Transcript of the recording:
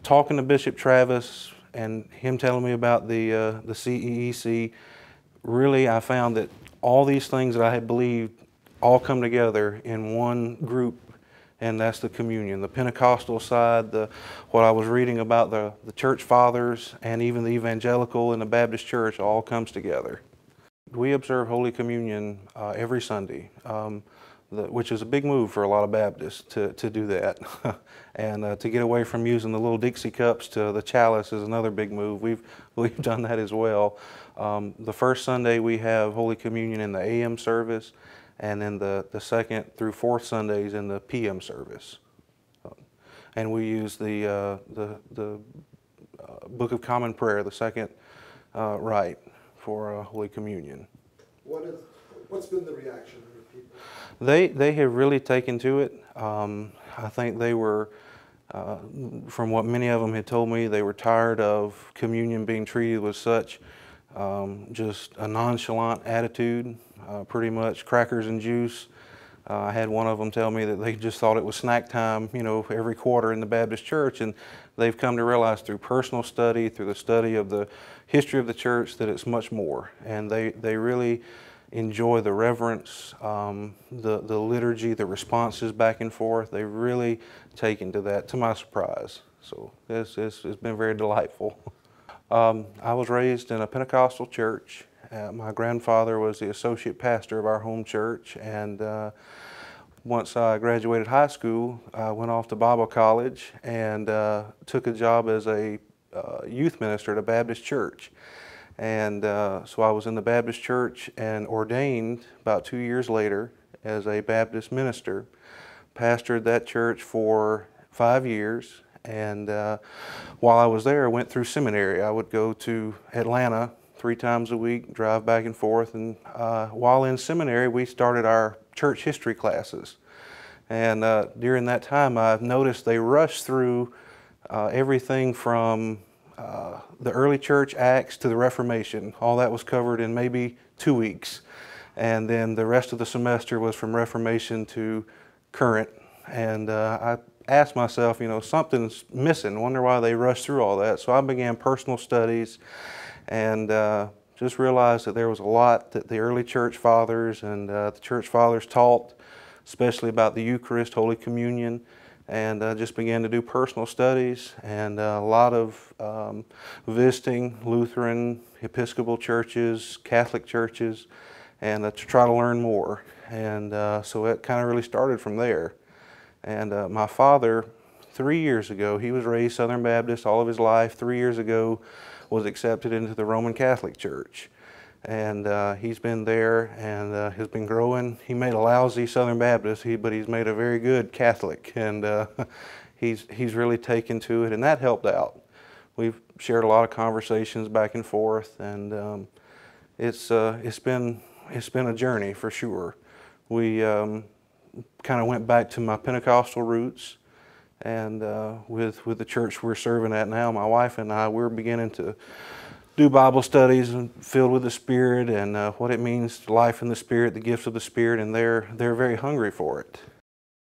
talking to Bishop Travis and him telling me about the CEEC, really I found that all these things that I had believed all come together in one group, and that's the communion. The Pentecostal side, what I was reading about the church fathers, and even the evangelical and the Baptist church all comes together. We observe Holy Communion every Sunday, which is a big move for a lot of Baptists to do that. And to get away from using the little Dixie cups to the chalice is another big move. We've done that as well. The first Sunday we have Holy Communion in the AM service, and then the second through fourth Sundays in the PM service. And we use the Book of Common Prayer, the second rite for Holy Communion. What's been the reaction of your people? They have really taken to it. I think they were, from what many of them had told me, they were tired of communion being treated with such just a nonchalant attitude, pretty much crackers and juice. I had one of them tell me that they just thought it was snack time, you know, every quarter in the Baptist church, and they've come to realize through personal study, through the study of the history of the church, that it's much more. And they really enjoy the reverence, the liturgy, the responses back and forth. They've really taken to that, to my surprise. So it's been very delightful. I was raised in a Pentecostal church. My grandfather was the associate pastor of our home church, and once I graduated high school, I went off to Bible college and took a job as a youth minister at a Baptist church. And so I was in the Baptist church and ordained about 2 years later as a Baptist minister. Pastored that church for 5 years, and while I was there, I went through seminary. I would go to Atlanta 3 times a week, drive back and forth, and while in seminary, we started our church history classes. And during that time, I've noticed they rushed through everything from the early church Acts to the Reformation. All that was covered in maybe 2 weeks. And then the rest of the semester was from Reformation to current. And I asked myself, you know, something's missing. Wonder why they rushed through all that. So I began personal studies and just realized that there was a lot that the early church fathers and the church fathers taught, especially about the Eucharist, Holy Communion, and just began to do personal studies and a lot of visiting Lutheran, Episcopal churches, Catholic churches, and to try to learn more. And so it kind of really started from there. And my father, 3 years ago, he was raised Southern Baptist all of his life. 3 years ago, was accepted into the Roman Catholic Church. And he's been there and has been growing. He made a lousy Southern Baptist, but he's made a very good Catholic. And he's really taken to it, and that helped out. We've shared a lot of conversations back and forth, and it's been a journey for sure. We kind of went back to my Pentecostal roots. And with the church we're serving at now, my wife and I, we're beginning to do Bible studies and filled with the Spirit and what it means, life in the Spirit, the gifts of the Spirit, and they're very hungry for it.